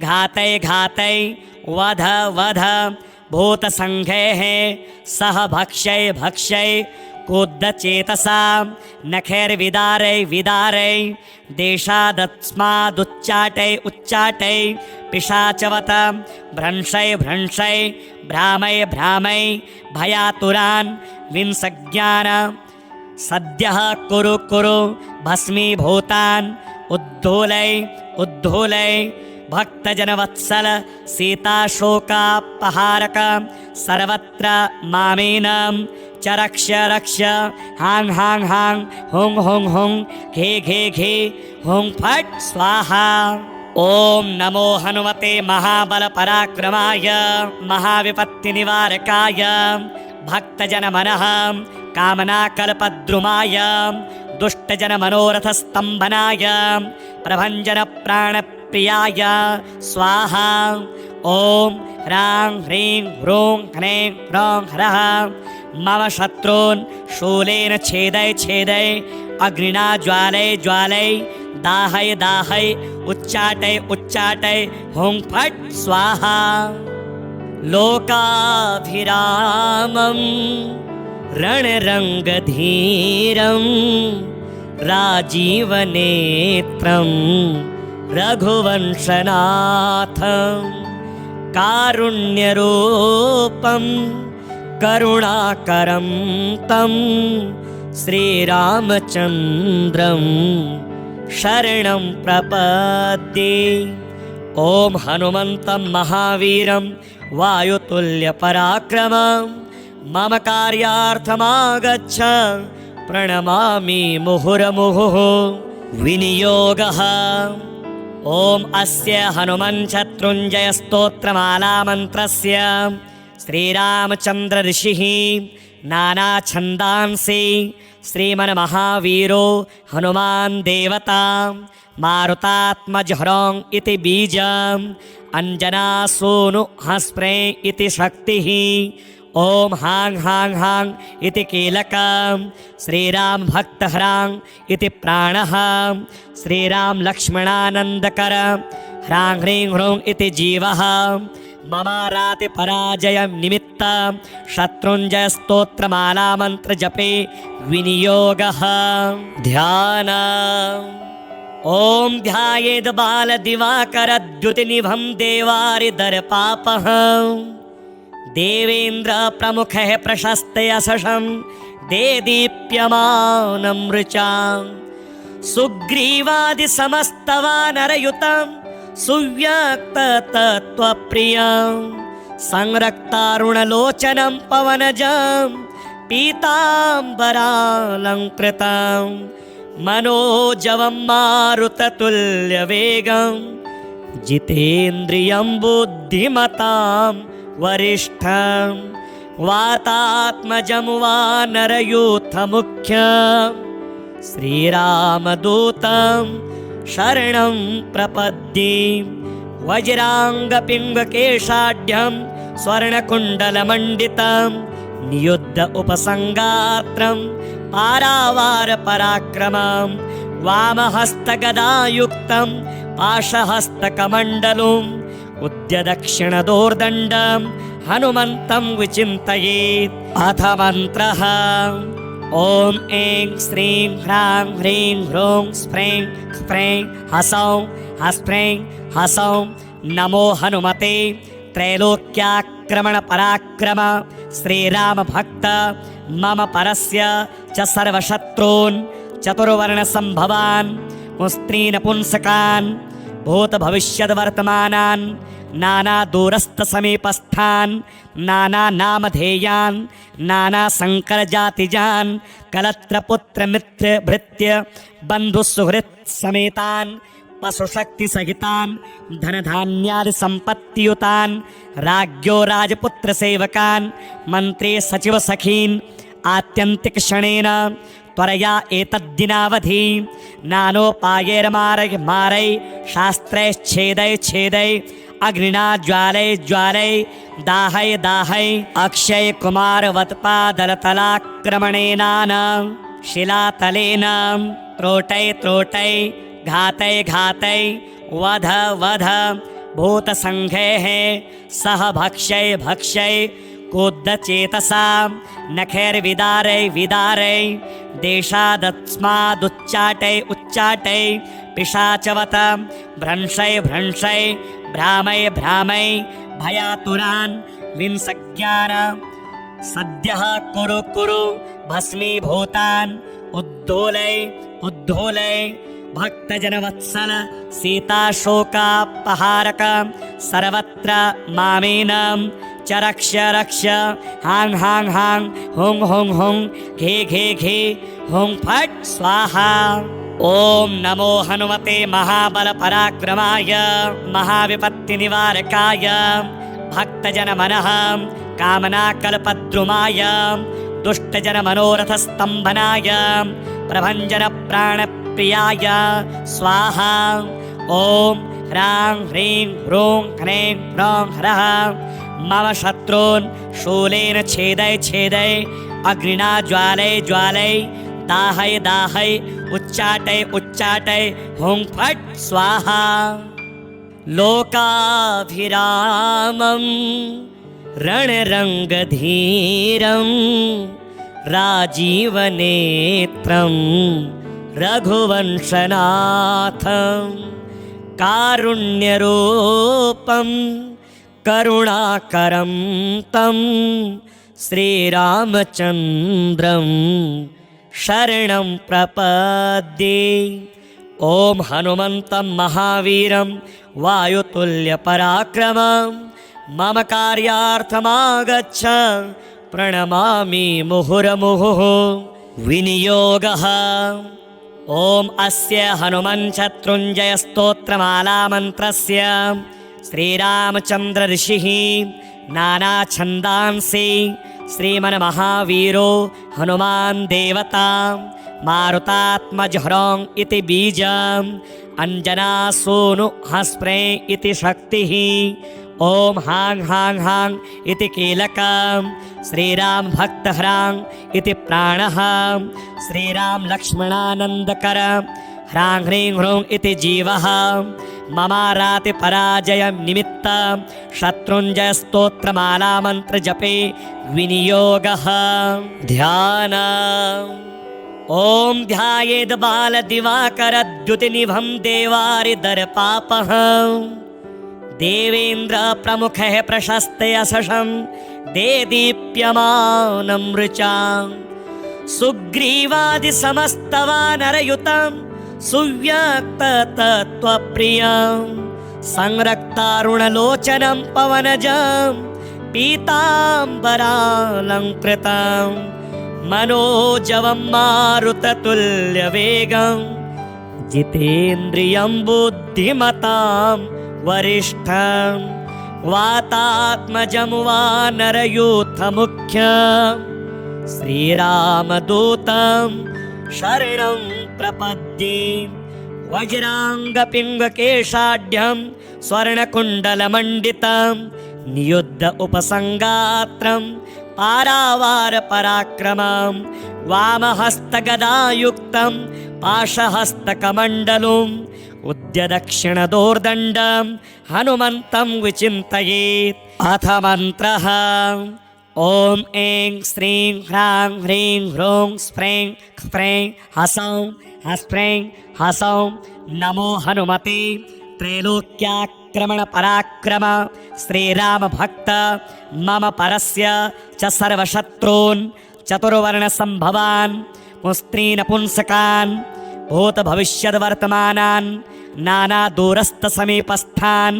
घातय घातय वध वध भूतसङ्घैः सह भक्षय भक्षय कूद्दचेतसा नखैर्विदारय विदारय देशादस्मादुच्चाटय उच्चाटय पिशाचवत भ्रंशय भ्रंशय भ्रामय भ्रामय भयातुरान् विंसज्ञान सद्यः कुरु कुरु भस्मीभूतान् उद्धूलय उद्धूलय भक्तजनवत्सल सीताशोकापहारक सर्वत्र मामेनं च रक्ष रक्ष हां हां हां हुं हुं हुं घे घे घे हुं फट् स्वाहा। ओम नमो हनुमते महाबलपराक्रमाय महाविपत्तिनिवारकाय भक्तजनमनः कामनाकल्पद्रुमाय दुष्टजनमनोरथस्तम्भनाय प्रभञ्जनप्राणप्रियाय स्वाहा। ओम ह्रां ह्रीं ह्रूं ह्रैं ह्रौं ह्रः मम शत्रून् शूलेन छेदय छेदय अग्निना ज्वालय ज्वालय दाहय दाहय उच्चाटय उच्चाटय हुं फट् स्वाहा। लोकाभिरामं रणरङ्गधीरं राजीवनेत्रं रघुवंशनाथं कारुण्यरूपं करुणाकरं तं श्रीरामचन्द्रं शरणं प्रपद्ये। ॐ हनुमन्तं महावीरं वायुतुल्यपराक्रमं मम कार्यार्थमागच्छ प्रणमामि मुहुर्मुहुः। विनियोगः। ॐ अस्य हनुमच्छत्रुञ्जय स्तोत्रमालामन्त्रस्य श्रीरामचन्द्र ऋषिः नानाछन्दांसि श्रीमन्महावीरो हनुमान् देवता मारुतात्मजहरं इति बीजम् अंजनासूनु हस्प्रे इति शक्तिः। ॐ हां हां हां इति कीलकं श्रीराम भक्तहरां इति प्राणः श्रीराम लक्ष्मणानन्दकर ह्रां ह्रीं ह्रूं इति जीवः। ममाराति पराजय निमित्त शत्रुञ्जय स्तोत्रमाला मंत्र जपे विनियोगः। ध्यान। ॐ ध्यायेद् बाल दिवाकर द्युतिनिभं देवारिदर्पापः देवेन्द्र प्रमुखः प्रशस्त यशसं देदीप्यमानं ऋचां सुग्रीवादि समस्तवानरयुतं सुव्यक्ततत्त्वप्रियं संरक्तारुणलोचनं पवनजं पीताम्बरालङ्कृतं मनोजवं मारुततुल्यवेगं जितेन्द्रियं बुद्धिमतां वरिष्ठं वातात्मजं वानरयूथमुख्यं श्रीरामदूतं शरणं प्रपद्ये। वज्राङ्गपिङ्गकेशाढ्यं स्वर्णकुण्डलमण्डितं नियुद्ध उपसङ्गात्रं पारावारपराक्रमं वामहस्तगदायुक्तं पाशहस्तकमण्डलुम् उद्यदक्षिणदोर्दण्डं हनुमन्तं विचिन्तयेत्। अथ मन्त्रः। ॐ ऐं श्रीं ह्रां ह्रीं ह्रूं स्फ्रें ह्फ्रें हसौं हस्फ्रें हसौं नमो हनुमते त्रैलोक्याक्रमणपराक्रम श्रीरामभक्त मम परस्य च सर्वशत्रून् चतुर्वर्णसम्भवान् पुंस्त्रीनपुंसकान् भूतभविष्यद्वर्तमानान् नानादूरस्थसमीपस्थान् नानानामधेयान् नानासङ्करजातिजान् कलत्रपुत्रमित्रभृत्य बन्धुसुहृत्समेतान् पशुशक्तिसहितान् धनधान्यादिसम्पत्तियुतान् राज्ञो राजपुत्रसेवकान् मन्त्री सचिवसखीन् आत्यन्तिकक्षणेन त्वरया एतद्दिनावधि नानोपायैर्मारय मारय शास्त्रैश्छेदय छेदय अग्निना ज्वालय ज्वालय दाहय दाहय अक्षय कुमारवत्पादलतलाक्रमणेनान शिलातलेन त्रोटय त्रोटय घातय घातय वध वध भूतसङ्घैः सह भक्षय भक्षय कोद्दचेतसा नखैर्विदारय विदारय देशादस्मादुच्चाटय उच्चाटय पिशाचवत भ्रंशय भ्रंशय भ्रामय भ्रामय भयातुरान् विंसज्ञान सद्यः कुरु कुरु भस्मीभूतान् उद्धोलय उद्धोलय भक्तजनवत्सल सीताशोकापहारक सर्वत्र मामेनं च रक्ष रक्ष हां हां हां हुं हुं हुं घे घे घे हुं फट् स्वाहा। ॐ नमो हनुमते महाबलपराक्रमाय महाविपत्तिनिवारकाय भक्तजनमनः कामनाकल्पद्रुमाय दुष्टजनमनोरथस्तम्भनाय प्रभञ्जनप्राणप्रियाय स्वाहा। ॐ ह्रां ह्रीं ह्रूं ह्रैं ह्रौं ह्रः मम शत्रून् शूलेन छेदय छेदय अग्निना ज्वालय ज्वालय दाहय दाहय उच्चाटय उच्चाटय हुं फट् स्वाहा। लोकाभिरामं रणरङ्गधीरं राजीवनेत्रं रघुवंशनाथं कारुण्यरूपं करुणाकरं तं श्रीरामचन्द्रं शरणं प्रपद्ये। ॐ हनुमन्तं महावीरं वायुतुल्यपराक्रमं मम कार्यार्थमागच्छ प्रणमामि मुहुर्मुहुः। विनियोगः। ॐ अस्य हनुमच्छत्रुञ्जय स्तोत्रमालामन्त्रस्य श्रीरामचन्द्र ऋषिः नानाछन्दांसि श्रीमन्महावीरो हनुमान् देवता मारुतात्मजह्रौं इति बीजम् अञ्जनासूनु हस्प्रे इति शक्तिः। ॐ हां हां हां इति कीलकं श्रीराम भक्तह्रां इति प्राणः श्रीराम लक्ष्मणानन्दकर ह्रां ह्रीं ह्रूं इति जीवः ममाराति पराजय निमित्त शत्रुञ्जय स्तोत्रमालामन्त्र जपे विनियोगः। ध्यान। ॐ ध्यायेद् बालदिवाकरद्युतिनिभं देवारिदर्पापः देवेन्द्र प्रमुखः प्रशस्ते यशसं देदीप्यमानं ऋचां सुग्रीवादिसमस्तवानरयुतं सुव्यक्ततत्त्वप्रियं संरक्तारुणलोचनं पवनजं पीताम्बरालङ्कृतं मनोजवं मारुततुल्यवेगं जितेन्द्रियं बुद्धिमतां वरिष्ठं वातात्मजं वानरयूथमुख्यं श्रीरामदूतं शरणं प्रपद्ये। वज्राङ्गपिङ्गकेशाढ्यं स्वर्णकुण्डलमण्डितं नियुद्ध उपसङ्गात्रं पारावारपराक्रमं वामहस्तगदायुक्तं पाशहस्तकमण्डलुम् उद्यदक्षिणदोर्दण्डं हनुमन्तं विचिन्तयेत्। अथ मन्त्रः। ॐ ऐं श्रीं ह्रां ह्रीं ह्रूं स्फ्रें ख्फ्रें हसौं हस्फ्रें हसौं नमो हनुमते त्रैलोक्याक्रमणपराक्रम श्रीरामभक्त मम परस्य च सर्वशत्रून् चतुर्वर्णसम्भवान् पुंस्त्रीनपुंसकान् भूतभविष्यद्वर्तमानान् नानादूरस्थसमीपस्थान्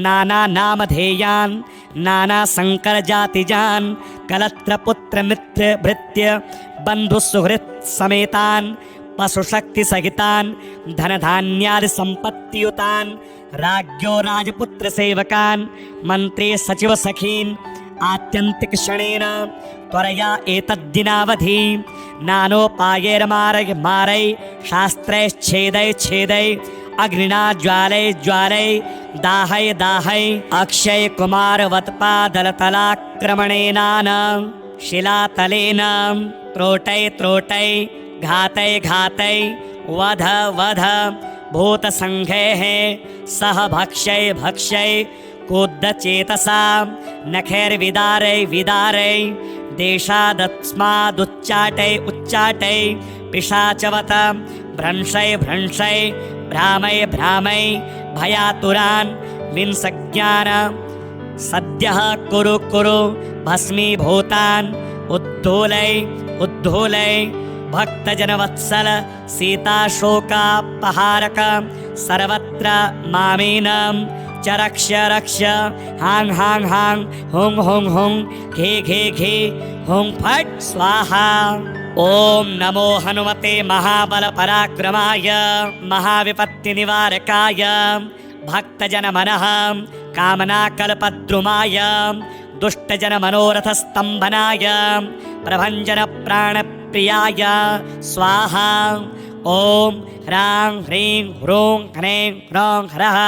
नानानामधेयान् नानासङ्करजातिजान् कलत्रपुत्रमित्रभृत्य बन्धुसुहृत्समेतान् पशुशक्तिसहितान् धनधान्यादिसम्पत्तियुतान् राज्ञो राजपुत्रसेवकान् मन्त्री सचिवसखीन् आत्यन्तिकक्षणेन त्वरया एतद्दिनावधि नानोपायैर्मारय मारै शास्त्रैश्छेदै छेदै अग्निना ज्वालय ज्वालय दाहय दाहय अक्षय कुमारवत्पादलतलाक्रमणेनान शिलातलेन त्रोटय त्रोटय घातय घातय वध वध भूतसङ्घैः सह भक्षय भक्षय कूद्दचेतसा नखैर्विदारय विदारय देशादस्मादुच्चाटय उच्चाटय पिशाचवत भ्रंशय भ्रंशय भ्रामय भ्रामय भयातुरान् विंसज्ञान सद्यः कुरु कुरु भस्मीभूतान् उद्धूलय उद्धूलय भक्तजनवत्सल सीताशोकापहारक सर्वत्र मामेनं च रक्ष रक्ष हां हां हां हुं हुं हुं घे घे घे हुं फट् स्वाहा। ॐ नमो हनुमते महाबलपराक्रमाय महाविपत्तिनिवारकाय भक्तजनमनः कामनाकल्पद्रुमाय दुष्टजनमनोरथस्तम्भनाय प्रभञ्जनप्राणप्रियाय स्वाहा। ॐ ह्रां ह्रीं ह्रूं ह्रैं ह्रौं ह्रः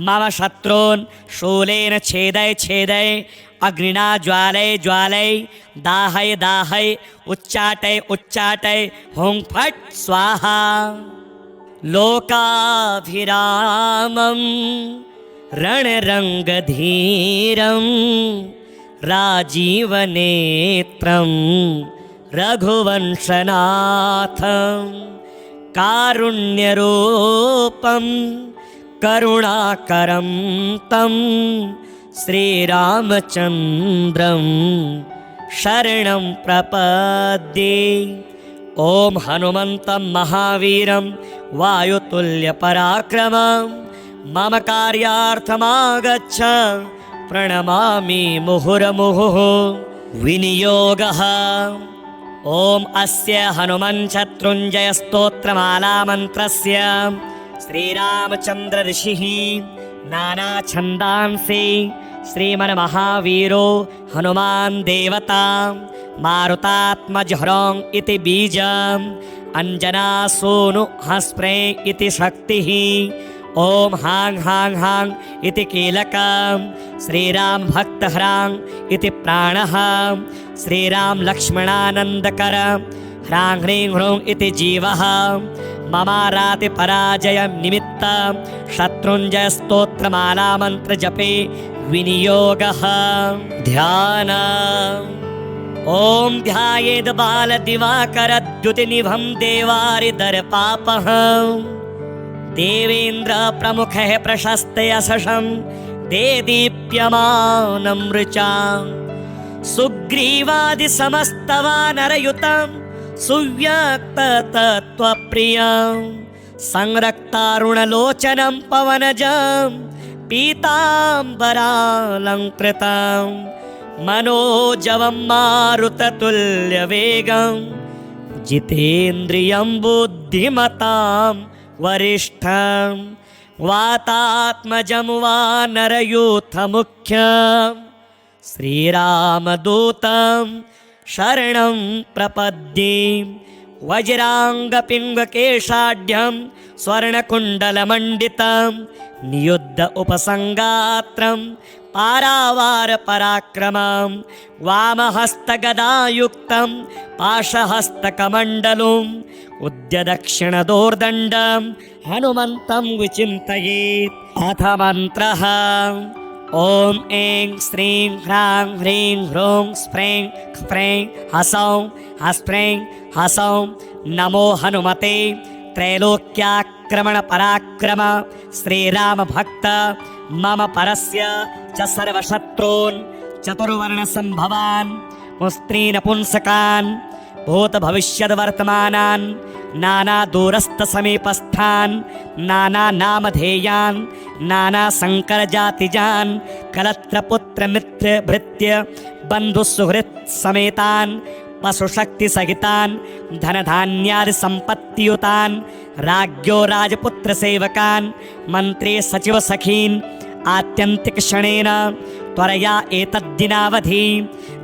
मम शत्रून् शूलेन छेदय छेदय अग्निना ज्वालय ज्वालय दाहय दाहय उच्चाटय उच्चाटय हुं फट् स्वाहा। लोकाभिरामं रणरङ्गधीरं राजीवनेत्रं रघुवंशनाथं कारुण्यरूपं करुणाकरं तं श्रीरामचन्द्रं शरणं प्रपद्ये। ॐ हनुमन्तं महावीरं वायुतुल्यपराक्रमं मम कार्यार्थमागच्छ प्रणमामि मुहुर्मुहुः। विनियोगः। ॐ अस्य हनुमच्छत्रुञ्जय स्तोत्रमाला मन्त्रस्य श्रीरामचन्द्र ऋषिः नानाछन्दांसि श्रीमन्महावीरो हनुमान् देवता मारुतात्मजह्रौं इति बीजम् अञ्जनासूनु हस्प्रे इति शक्तिः। ॐ हां हां हां इति कीलकं श्रीराम भक्तह्रां इति प्राणः श्रीराम लक्ष्मणानन्दकर ह्रां ह्रीं ह्रूं इति जीवः ममाराति पराजय निमित्त शत्रुञ्जय स्तोत्रमाला मंत्र जपे विनियोगः। ध्यान। ॐ ध्यायेद् बालदिवाकरद्युतिनिभं देवारिदर्पापः देवेन्द्र प्रमुखः प्रशस्ते यशसं देदीप्यमानं ऋचां सुग्रीवादिसमस्तवानरयुतं सुव्यक्ततत्त्वप्रियं संरक्तारुणलोचनं पवनजं पीताम्बरालङ्कृतं मनोजवं मारुततुल्यवेगं जितेन्द्रियं बुद्धिमतां वरिष्ठं वातात्मजं वानरयूथमुख्यं श्रीरामदूतं शरणं प्रपद्ये। वज्राङ्गपिङ्गकेशाढ्यं स्वर्णकुण्डलमण्डितं नियुद्ध उपसङ्गात्रं पारावारपराक्रमं वामहस्तगदायुक्तं पाशहस्तकमण्डलुम् उद्यदक्षिणदोर्दण्डं हनुमन्तं विचिन्तयेत्। अथ मन्त्रः। ॐ ऐं श्रीं ह्रां ह्रीं ह्रूं स्फ्रें ख्फ्रें हसौं हस्फ्रें हसौं नमो हनुमते त्रैलोक्याक्रमणपराक्रम श्रीरामभक्त मम परस्य च सर्वशत्रून् चतुर्वर्णसम्भवान् पुंस्त्रीनपुंसकान् भूतभविष्यद्वर्तमानान् नानादूरस्थसमीपस्थान् नानानामधेयान् नानासङ्करजातिजान् कलत्रपुत्रमित्रभृत्य बन्धुसुहृत्समेतान् पशुशक्तिसहितान् धनधान्यादिसम्पत्तियुतान् राज्ञो राजपुत्रसेवकान् मन्त्री सचिवसखीन् आत्यन्तिकक्षणेन त्वरया एतद्दिनावधि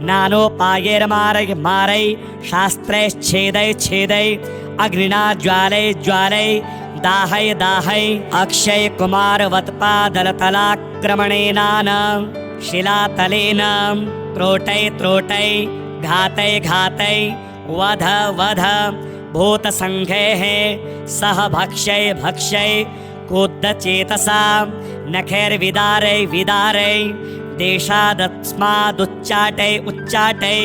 नानोपायैर्मारय मारय शास्त्रैश्छेदय छेदय अग्निना ज्वालय ज्वालय दाहय दाहय अक्षय कुमारवत्पादलतलाक्रमणेनान शिलातलेन त्रोटय त्रोटय घातय घातय वध वध भूतसङ्घैः सह भक्षय भक्षय कोद्दचेतसा नखैर्विदारय विदारय देशादस्मादुच्चाटय उच्चाटय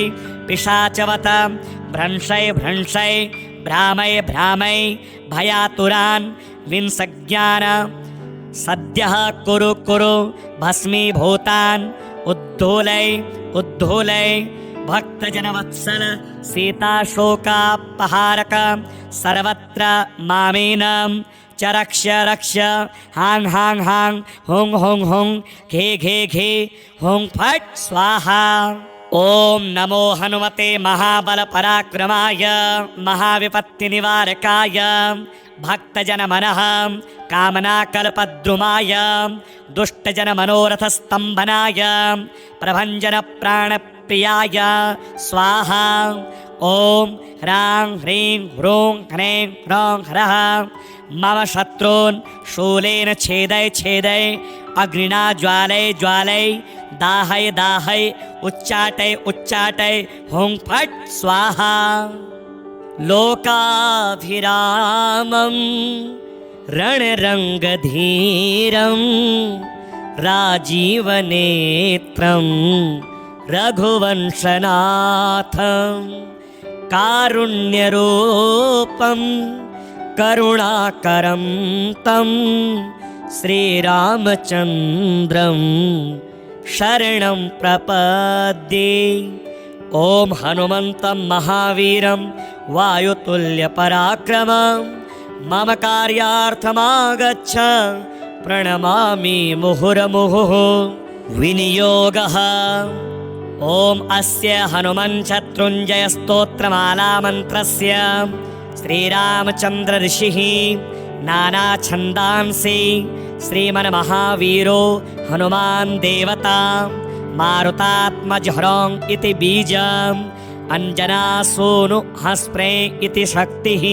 पिशाचवत भ्रंशय भ्रंशय भ्रामय भ्रामय भयातुरान् विंसज्ञान सद्यः कुरु कुरु भस्मीभूतान् उद्धूलय उद्धूलय भक्तजनवत्सल सीताशोकापहारक सर्वत्र मामेनं च रक्ष रक्ष हां हां हां हुं हुं हुं घे घे घे हुं फट् स्वाहा। ॐ नमो हनुमते महाबलपराक्रमाय महाविपत्तिनिवारकाय भक्तजनमनः कामनाकल्पद्रुमाय दुष्टजनमनोरथस्तम्भनाय प्रभञ्जनप्राणप्रियाय स्वाहा। ॐ ह्रां ह्रीं ह्रूं ह्रैं ह्रौं ह्रः मम शत्रून् शूलेन छेदय छेदय अग्निना ज्वालय ज्वालय दाहय दाहय उच्चाटय उच्चाटय हुं फट् स्वाहा। लोकाभिरामं रणरङ्गधीरं राजीवनेत्रं रघुवंशनाथं कारुण्यरूपं करुणाकरं तं श्रीरामचन्द्रं शरणं प्रपद्ये। ॐ हनुमन्तं महावीरं वायुतुल्यपराक्रमं मम कार्यार्थमागच्छ प्रणमामि मुहुर्मुहुः। विनियोगः ॐ अस्य हनुमन् शत्रुञ्जय स्तोत्रमाला मन्त्रस्य श्रीरामचन्द्र ऋषिः नानाछन्दांसि श्रीमन्महावीरो हनुमान् देवता मारुतात्मजह्रौं इति बीजम् अञ्जनासूनु हस्प्रे इति शक्तिः।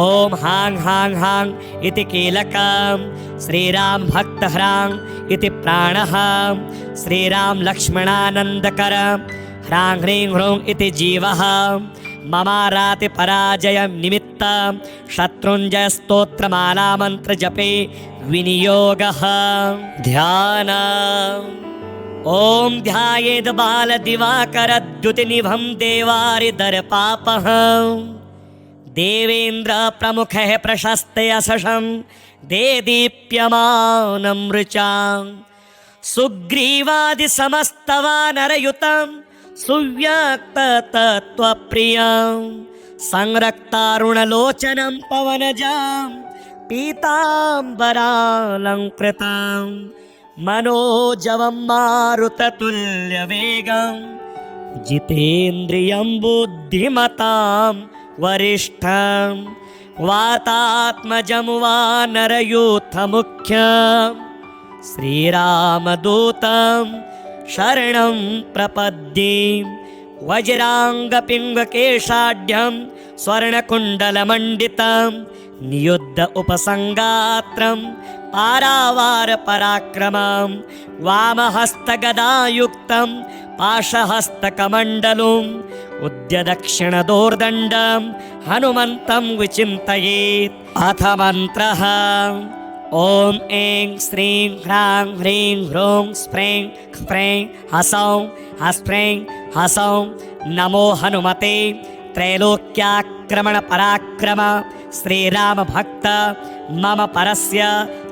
ॐ हां हां हां इति कीलकं श्रीराम भक्तह्रां इति प्राणः श्रीराम लक्ष्मणानन्दकर ह्रां ह्रीं ह्रूं इति जीवः ममाराति पराजय निमित्त शत्रुञ्जय स्तोत्रमाला मंत्र जपे विनियोगः। ध्यान ॐ ध्यायेद् बाल दिवाकर द्युतिनिभं देवारिदर्पापः देवेन्द्र प्रमुखः प्रशस्ते यशसं देदीप्यमानं ऋचां सुग्रीवादि समस्तवानरयुतं सुव्यक्ततत्त्वप्रियं संरक्तारुणलोचनं पवनजां पीताम्बरालङ्कृतं मनोजवं मारुततुल्यवेगं जितेन्द्रियं बुद्धिमतां वरिष्ठं वातात्मजं वानरयूथमुख्यं श्रीरामदूतं शरणं प्रपद्ये। वज्राङ्गपिङ्गकेशाढ्यं स्वर्णकुण्डलमण्डितं नियुद्ध उपसङ्गात्रं पारावारपराक्रमं वामहस्तगदायुक्तं पाशहस्तकमण्डलुम् उद्यदक्षिणदोर्दण्डं हनुमन्तं विचिन्तयेत्। अथ मन्त्रः ॐ ऐं श्रीं ह्रां ह्रीं ह्रूं स्फ्रें ह्फ्रें हसौं हस्फ्रें हसौं नमो हनुमते त्रैलोक्याक्रमणपराक्रम श्रीरामभक्त मम परस्य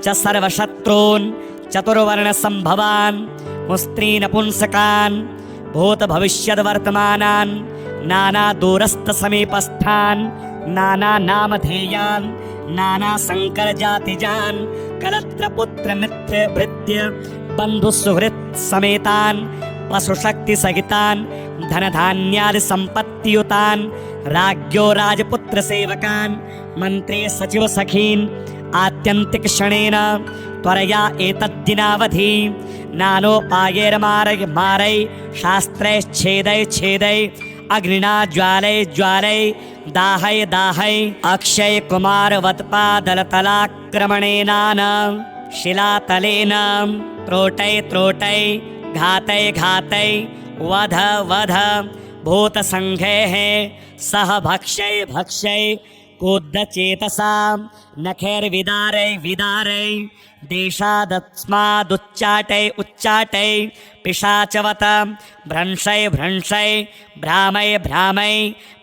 च सर्वशत्रून् चतुर्वर्णसम्भवान् मुस्त्रीनपुंसकान् भूतभविष्यद्वर्तमानान् नानादूरस्थसमीपस्थान् नानानामधेयान् नानासङ्करजातिजान् कलत्रपुत्रमित्रभृत्य बन्धुसुहृत्समेतान् पशुशक्तिसहितान् धनधान्यादिसम्पत्तियुतान् राज्ञो राजपुत्रसेवकान् मन्त्री सचिवसखीन् आत्यन्तिकक्षणेन त्वरया एतद्दिनावधि नानोपायैर्मारय मारय शास्त्रैश्छेदय छेदय अग्निना ज्वालय ज्वालय दाहय दाहय अक्षय कुमार वत्पादलतलाक्रमणेनान शिलातलेन त्रोटय त्रोटय घातय घातय वध वध भूतसङ्घैः सह भक्षय भक्षय कोद्दचेतसां नखैर्विदारय विदारय देशादस्मादुच्चाटय उच्चाटय पिशाचवत भ्रंशय भ्रंशय भ्रामय भ्रामय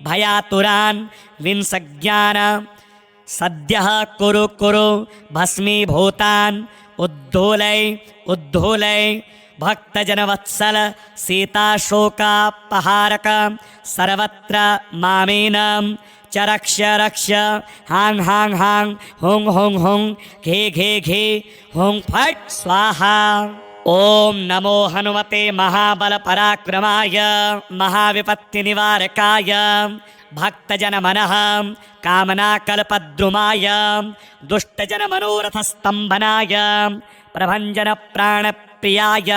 भयातुरान् विंसज्ञान सद्यः कुरु कुरु भस्मीभूतान् उद्धूलय उद्धूलय भक्तजनवत्सल सीताशोकापहारक सर्वत्र मामेनं च रक्ष रक्ष हां हां हां हुं हुं हुं घे घे घे हुं फट् स्वाहा। ॐ नमो हनुमते महाबलपराक्रमाय महाविपत्तिनिवारकाय भक्तजनमनः कामनाकल्पद्रुमाय दुष्टजनमनोरथस्तम्भनाय प्रभञ्जनप्राणप्रियाय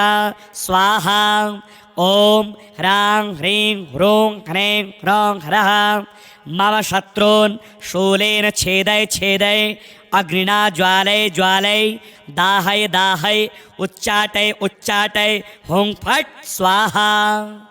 स्वाहा। ॐ ह्रां ह्रीं ह्रूं ह्रैं ह्रौं ह्रः मम शत्रून् शूलेन छेदय छेदय अग्निना ज्वालय ज्वालय दाहय दाहय उच्चाटय उच्चाटय हुं फट् स्वाहा।